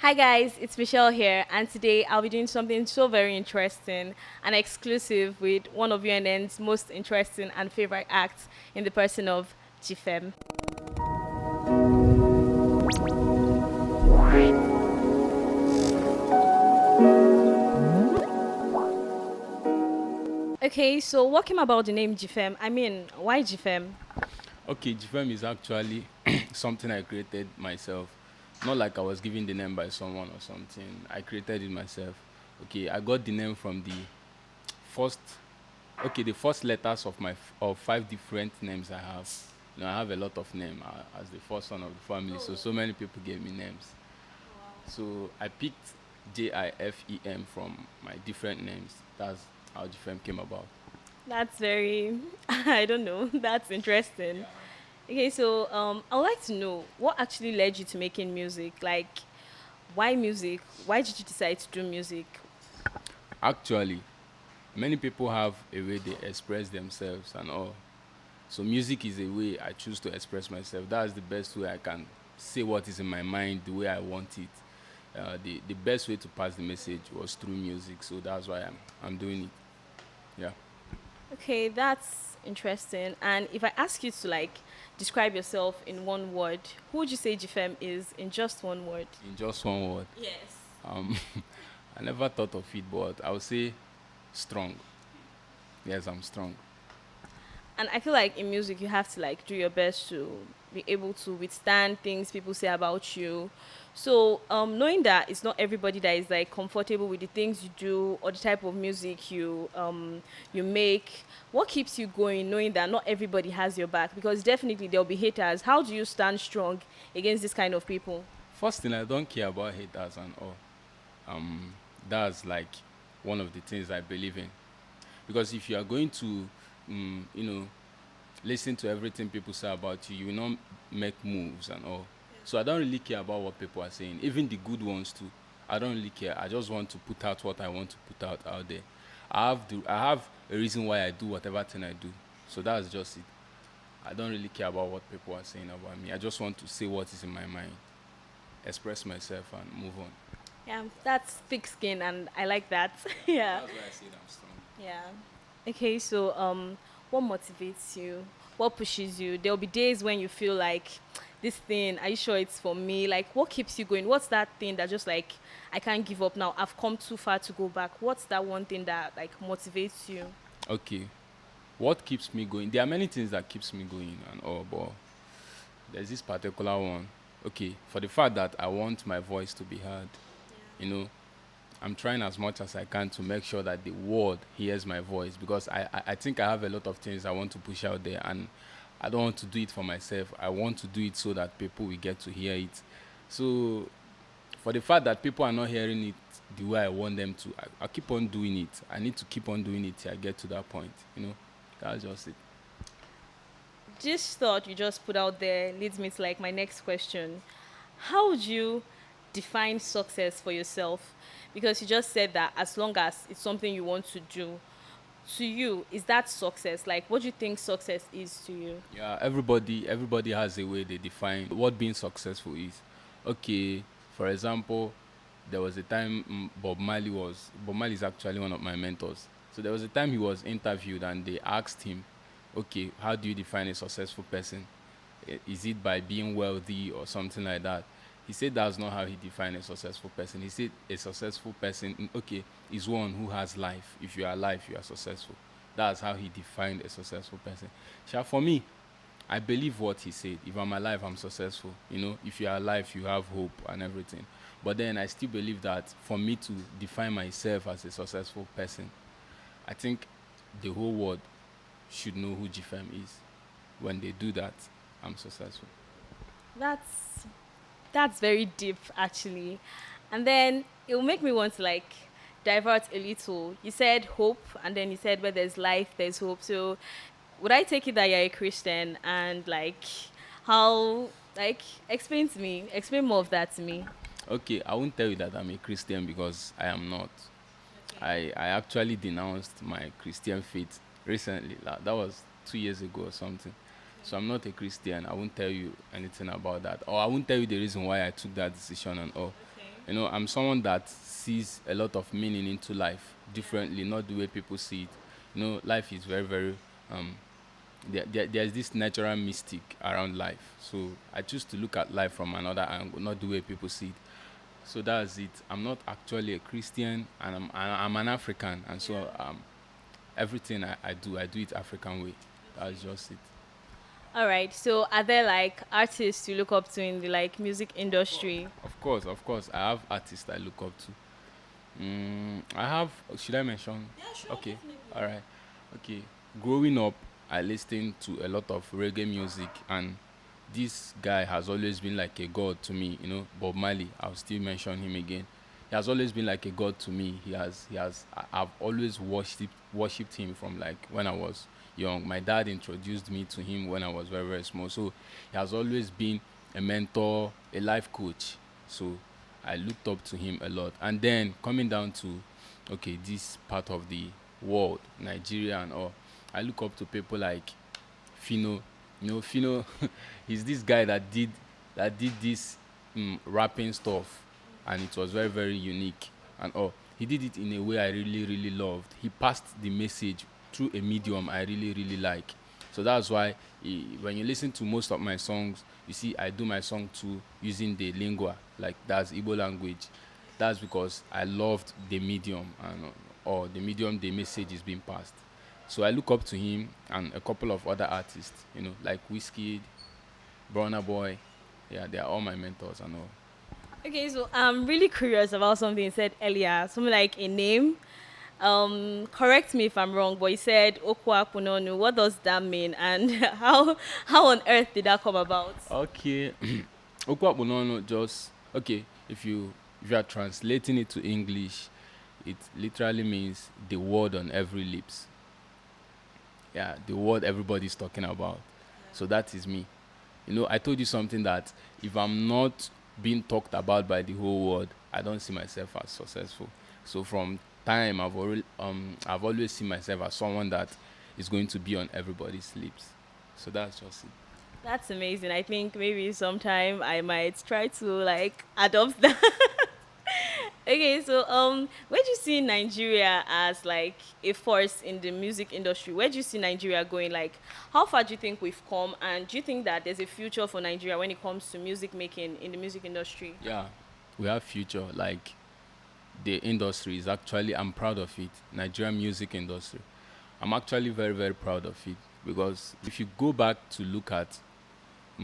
Hi guys, it's Michelle here, and today I'll be doing something so very interesting and exclusive with one of UNN's most interesting and favorite acts in the person of Jifem. Okay, so what came about the name Jifem? I mean, why Jifem? Okay, Jifem is actually something I created myself. Not like I was given the name by someone or something. I created it myself. Okay, I got the name from first, the first letters of of five different names I have. I have a lot of names as the first son of the family, so many people gave me names. So I picked Jifem from my different names. That's how Jifem came about. That's very, I don't know, that's interesting. Okay, so I would like to know what actually led you to making music? Like, why music? Why did you decide to do music? Actually, many people have a way they express themselves and all. So music is a way I choose to express myself. That's the best way I can say what is in my mind the way I want it. The best way to pass the message was through music. So that's why I'm doing it. Yeah. Okay, that's interesting. And if I ask you to describe yourself in one word, who would you say Jifem is in just one word? In just one word. Yes. Um, I never thought of it, but I would say strong. Yes, I'm strong. And I feel like in music you have to do your best to be able to withstand things people say about you. So knowing that it's not everybody that is comfortable with the things you do or the type of music you make, what keeps you going knowing that not everybody has your back? Because definitely there'll be haters. How do you stand strong against this kind of people? First thing, I don't care about haters and all. Um, that's like one of the things I believe in. Because if you are going to, mm, you know, listen to everything people say about you, you will not make moves and all. So I don't really care about what people are saying, even the good ones too. I don't really care. I just want to put out what I want to put out there. I have a reason why I do whatever thing I do. So that's just it. I don't really care about what people are saying about me. I just want to say what is in my mind, express myself, and move on. Yeah, that's thick skin, and I like that. Yeah. That's why I say that I'm strong. Yeah. Okay, so what motivates you? What pushes you? There'll be days when you feel like this thing, are you sure it's for me? Like what keeps you going? What's that thing that just I can't give up now. I've come too far to go back. What's that one thing that motivates you? Okay, what keeps me going? There are many things that keeps me going and all, but there's this particular one. Okay, for the fact that I want my voice to be heard, you know, I'm trying as much as I can to make sure that the world hears my voice because I think I have a lot of things I want to push out there and I don't want to do it for myself. I want to do it so that people will get to hear it. So for the fact that people are not hearing it the way I want them to, I keep on doing it. I need to keep on doing it till I get to that point, That's just it. This thought you just put out there leads me to my next question. How would you define success for yourself? Because you just said that as long as it's something you want to do, to you, is that success? Like, what do you think success is to you? Yeah, everybody has a way they define what being successful is. Okay, for example, there was a time Bob Marley is actually one of my mentors. So there was a time he was interviewed and they asked him, okay, how do you define a successful person? Is it by being wealthy or something like that? He said that's not how he defined a successful person. He said a successful person, okay, is one who has life. If you are alive, you are successful. That's how he defined a successful person. Sha, for me, I believe what he said. If I'm alive, I'm successful. If you're alive, you have hope and everything. But then I still believe that for me to define myself as a successful person, I think the whole world should know who Jifem is. When they do that, I'm successful. That's that's very deep, actually. And then it will make me want to divert a little. You said hope, and then you said where there's life, there's hope. So would I take it that you're a Christian and how explain to me, explain more of that to me. Okay, I won't tell you that I'm a Christian because I am not. I actually denounced my Christian faith recently. That was 2 years ago or something. So I'm not a Christian. I won't tell you anything about that. Or I won't tell you the reason why I took that decision and all. I'm someone that sees a lot of meaning into life differently, not the way people see it. Life is very, very um, there's this natural mystic around life. So I choose to look at life from another angle, not the way people see it. So that's it. I'm not actually a Christian, and I'm an African, and so everything I do it African way. That's just it. All right. So are there like artists you look up to in the like music industry? Of course, I have artists I look up to. I have. Should I mention? Okay. All right. Okay. Growing up, I listened to a lot of reggae music, and this guy has always been like a god to me. Bob Marley. I'll still mention him again. He has always been like a god to me. I've always worshipped him from like when I was young. My dad introduced me to him when I was very, very small. So he has always been a mentor, a life coach. So I looked up to him a lot. And then coming down to, okay, this part of the world, Nigeria and all, I look up to people like Fino. Fino, he's this guy that did this rapping stuff, and it was very, very unique and all. He did it in a way I really, really loved. He passed the message through a medium I really, really like. So that's why when you listen to most of my songs, you see I do my song too using the lingua, like that's Igbo language. That's because I loved the medium and or the medium the message is being passed. So I look up to him and a couple of other artists, like Whiskey, Burna Boy. Yeah, they are all my mentors and all. Okay, so I'm really curious about something you said earlier. Something like a name. Correct me if I'm wrong, but you said Okwa Punonu. What does that mean, and how on earth did that come about? Okay. Okwakbonono just okay. If you are translating it to English, it literally means the word on every lips. Yeah, the word everybody's talking about. So that is me. I told you something that if I'm not being talked about by the whole world, I don't see myself as successful. So from time, I've always seen myself as someone that is going to be on everybody's lips. So that's just it. That's amazing. I think maybe sometime I might try to like adopt that. Okay, so where do you see Nigeria as like a force in the music industry? Where do you see Nigeria going? Like, how far do you think we've come, and do you think that there's a future for Nigeria when it comes to music making in the music industry? Yeah, we have future. Like the industry is actually, I'm proud of it. Nigerian music industry. I'm actually very, very proud of it because if you go back to look at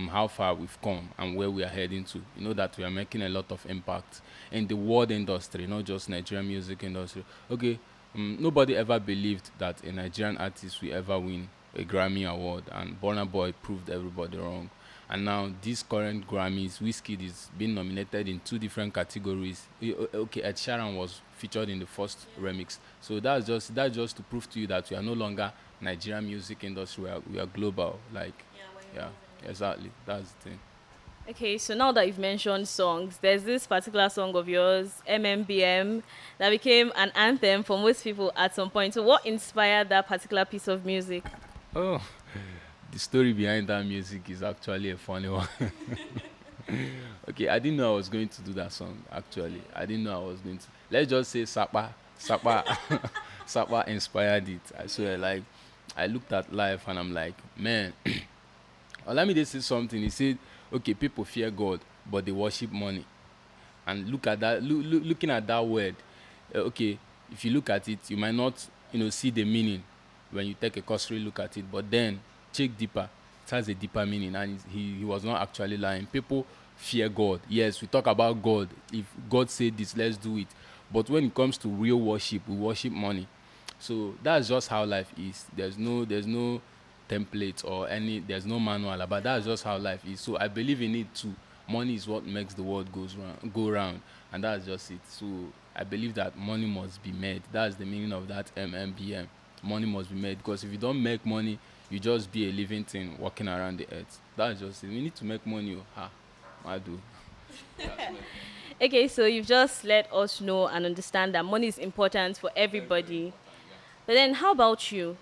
how far we've come and where we are heading to, you know that we are making a lot of impact in the world industry, not just Nigerian music industry. Okay, nobody ever believed that a Nigerian artist will ever win a Grammy award, and Burna Boy proved everybody wrong. And now these current Grammys, Wizkid is being nominated in two different categories. Okay, Ed Sheeran was featured in the first remix. So that's just to prove to you that we are no longer Nigerian music industry. We are global. Like, yeah, exactly. That's the thing. Okay, so now that you've mentioned songs, there's this particular song of yours, MMBM, that became an anthem for most people at some point. So, what inspired that particular piece of music? Oh, the story behind that music is actually a funny one. Okay, I didn't know I was going to do that song. Actually, I didn't know I was going to. Let's just say Sapa, Sapa inspired it. I swear, like I looked at life and I'm like, man. Olamide said something. He said, okay, people fear God, but they worship money. And look at that. Looking at that word, okay, if you look at it, you might not, see the meaning when you take a cursory look at it. But then check deeper. It has a deeper meaning, and he was not actually lying. People fear God. Yes, we talk about God. If God said this, let's do it. But when it comes to real worship, we worship money. So that's just how life is. There's no template or there's no manual about that's just how life is. So I believe in it too. Money is what makes the world go round, and that's just it. So I believe that money must be made. That's the meaning of that MMBM. Money must be made, because if you don't make money, you just be a living thing walking around the earth. That's just it. We need to make money. I do. Okay, so you've just let us know and understand that money is important for everybody. But then, how about you?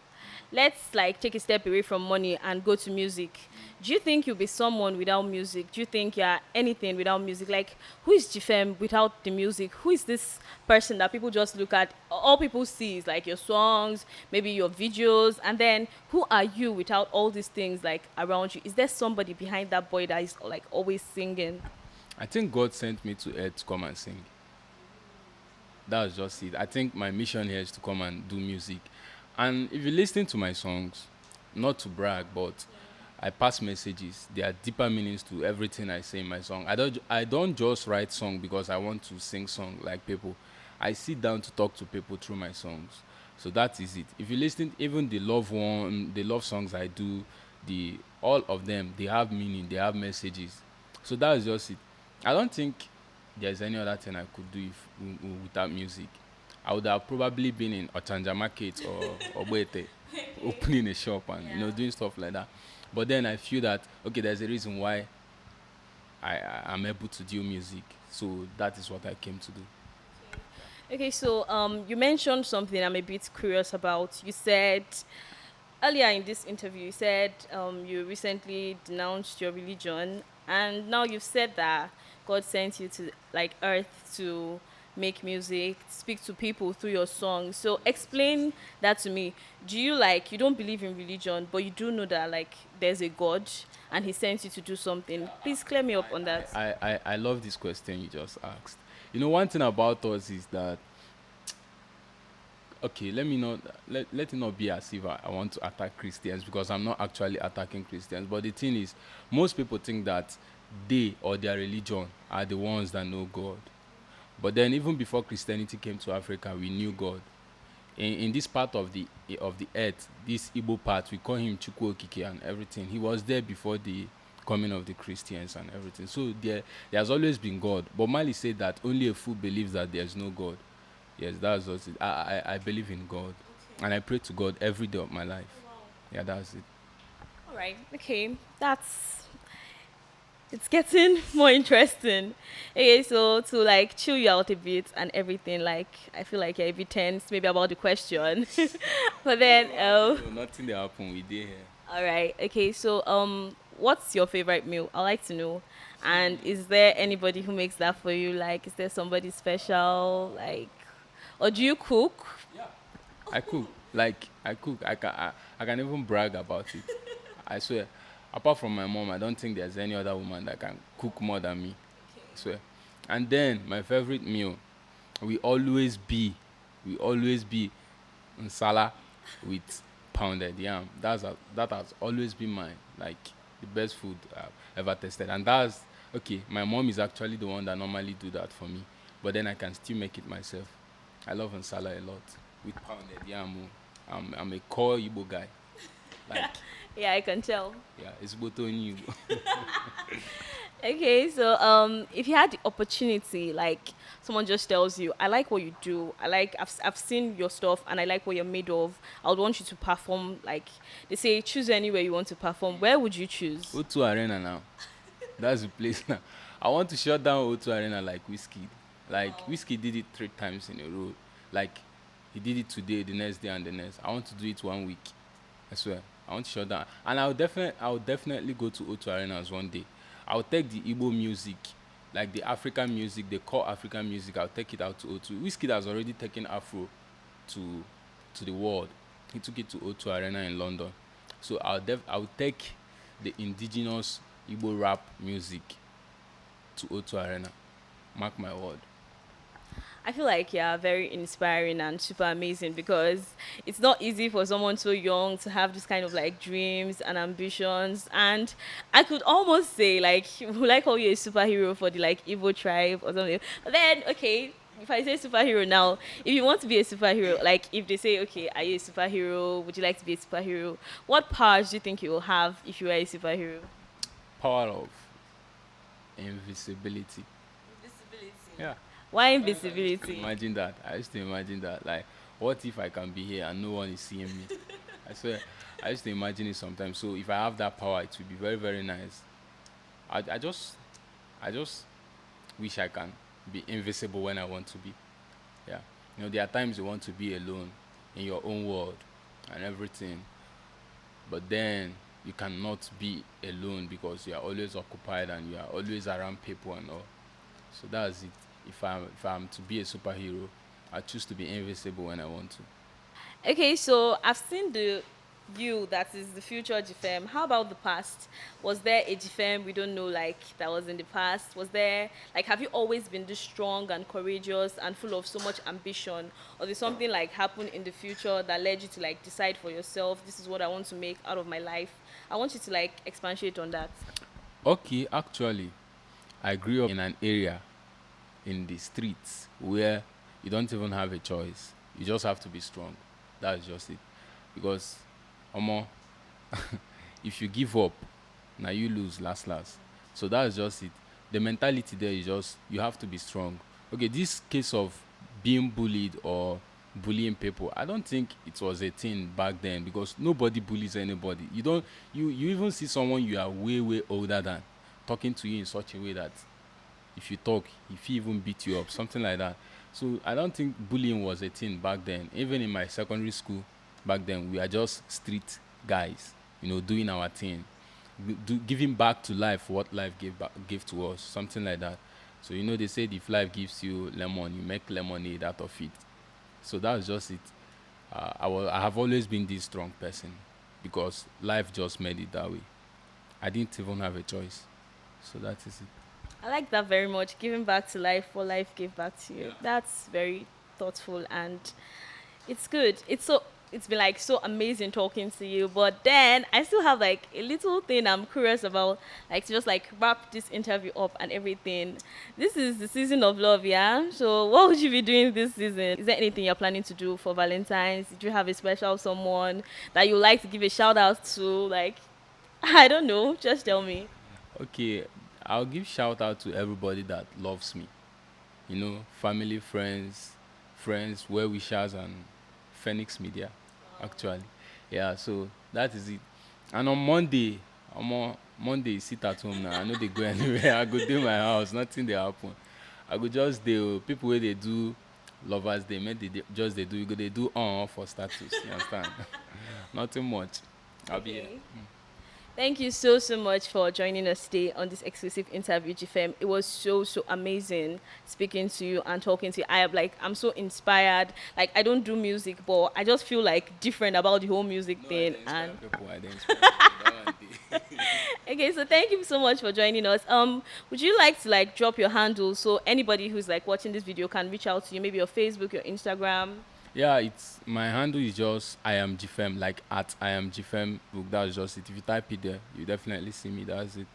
Let's like take a step away from money and go to music. Do you think you'll be someone without music? Do you think you're anything without music? Like, who is Jifem without the music? Who is this person that people just look at? All people see is like your songs, maybe your videos, and then who are you without all these things like around you? Is there somebody behind that boy that is like always singing? I think God sent me to earth to come and sing. That was just it. I think my mission here is to come and do music. And if you listen to my songs, not to brag, but I pass messages. There are deeper meanings to everything I say in my song. I don't just write song because I want to sing song like people. I sit down to talk to people through my songs. So that is it. If you listen, even the love songs I do, the all of them, they have meaning, they have messages. So that is just it. I don't think there's any other thing I could do if without music. I would have probably been in Ochanja Market or Oboete, opening a shop and doing stuff like that. But then I feel that okay, there's a reason why I'm able to do music. So that is what I came to do. Okay, so you mentioned something I'm a bit curious about. You said earlier in this interview, you said you recently denounced your religion, and now you've said that God sent you to like Earth to make music, speak to people through your songs. So explain that to me. Do you like you don't believe in religion, but you do know that like there's a God and He sent you to do something? Please clear me up on that. I love this question you just asked. One thing about us is that okay, let it not be as if I want to attack Christians because I'm not actually attacking Christians. But the thing is, most people think that they or their religion are the ones that know God. But then even before Christianity came to Africa, we knew God. In this part of the earth, this Igbo part, we call him Chukwu Okike and everything. He was there before the coming of the Christians and everything. So there has always been God. But Mali said that only a fool believes that there's no God. Yes, that's what it. I believe in God, and I pray to God every day of my life. Yeah, that's it. All right. Okay. That's it's getting more interesting. Okay, so to like chill you out a bit and everything, like I feel like you're a bit tense, maybe about the question. But then No, nothing that happened. We did here. all right. Okay, so what's your favorite meal? I like to know. And is there anybody who makes that for you? Like, is there somebody special? Like, or do you cook? I cook. Like I cook. I can even brag about it. I swear. Apart from my mom, I don't think there's any other woman that can cook more than me. I swear. And then my favorite meal, we always be, we always be nsala with pounded yam. That has always been my like the best food I've ever tasted. And that's okay. My mom is actually the one that normally do that for me, but then I can still make it myself. I love nsala a lot with pounded yam. I'm a core Igbo guy. Like Yeah, I can tell. yeah, it's Boto in Igbo. Okay, so if you had the opportunity, like someone just tells you, "I like what you do. I've seen your stuff, and I like what you're made of. I would want you to perform." Like they say, choose anywhere you want to perform. Where would you choose? O2 Arena now. That's the place now. I want to shut down O2 Arena like Whiskey. Like Whiskey did it 3 times in a row. Like he did it today, the next day, and the next. I want to do it 1 week. I swear. I want to shut down. And I will definitely go to O2 Arenas one day. I'll take the Igbo music, like the African music, the core African music, I'll take it out to O2. Whiskey has already taken Afro to to the world. He took it to O2 Arena in London. So I'll take the indigenous Igbo rap music to O2 Arena. Mark my word. I feel like yeah, very inspiring and super amazing because it's not easy for someone so young to have this kind of like dreams and ambitions. And I could almost say like we like call you a superhero for the like Igbo tribe or something. But then okay, if I say superhero now, if you want to be a superhero, like if they say okay, are you a superhero? Would you like to be a superhero? What powers do you think you will have if you were a superhero? Power of invisibility. Yeah. Why I used to invisibility? imagine that. I used to imagine that. Like, what if I can be here and no one is seeing me? I swear, I used to imagine it sometimes. So if I have that power, it would be very, very nice. I just wish I can be invisible when I want to be. Yeah. There are times you want to be alone in your own world and everything. But then you cannot be alone because you are always occupied and you are always around people and all. So that's it. If I'm to be a superhero, I choose to be invisible when I want to. Okay, so I've seen the you that is the future Jifem. How about the past? Was there a Jifem we don't know, like that was in the past? Was there, like, have you always been this strong and courageous and full of so much ambition, or did something like happen in the future that led you to like decide for yourself, this is what I want to make out of my life? I want you to like expatiate on that. Okay, actually, I grew up in an area in the streets where you don't even have a choice. You just have to be strong. That's just it. Because, Omo, if you give up, now you lose last. So that's just it. The mentality there is just you have to be strong. Okay, this case of being bullied or bullying people, I don't think it was a thing back then because nobody bullies anybody. You don't you even see someone you are way older than talking to you in such a way that if you talk, if he even beat you up, something like that. So I don't think bullying was a thing back then. Even in my secondary school back then, we are just street guys, doing our thing, giving back to life what life gave to us, something like that. So they said if life gives you lemon, you make lemonade out of it. So that's just it. I have always been this strong person because life just made it that way. I didn't even have a choice. So that is it. I like that very much. Giving back to life, what life gave back to you. Yeah. That's very thoughtful and it's good. It's been like so amazing talking to you. But then I still have like a little thing I'm curious about, like to just like wrap this interview up and everything. This is the season of love, yeah. So what would you be doing this season? Is there anything you're planning to do for Valentine's? Did you have a special someone that you like to give a shout out to? Like I don't know. Just tell me. Okay, I'll give shout out to everybody that loves me. Family, friends, well wishers, and Phoenix Media, actually. Yeah, so that is it. And on Monday, sit at home now. I know they go anywhere. I go do my house. Nothing they happen. I go just do people where they do lovers. They make just they do. You go they do on for status. You understand? Nothing much. I'll be here. Okay. Thank you so much for joining us today on this exclusive interview, Jifem. It was so amazing speaking to you and talking to you. I'm so inspired. Like I don't do music, but I just feel like different about the whole music No, I thing. don't inspire And people. I don't inspire people. That one day. okay, so thank you so much for joining us. Would you like to like drop your handle so anybody who's like watching this video can reach out to you, maybe your Facebook, your Instagram? Yeah, it's my handle is just I am Jifem, like at I am Jifem. Look, that's just it. If you type it there, you definitely see me. That's it.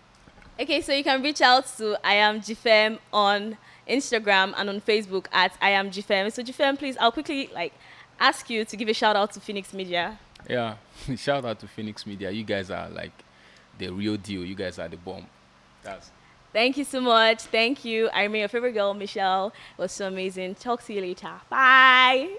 Okay, so you can reach out to I am Jifem on Instagram and on Facebook at I am Jifem. So Jifem, please, I'll quickly like ask you to give a shout out to Phoenix Media. Yeah, shout out to Phoenix Media. You guys are like the real deal. You guys are the bomb. That's Thank you so much. Thank you. I remain your favorite girl, Michelle. It was so amazing. Talk to you later. Bye.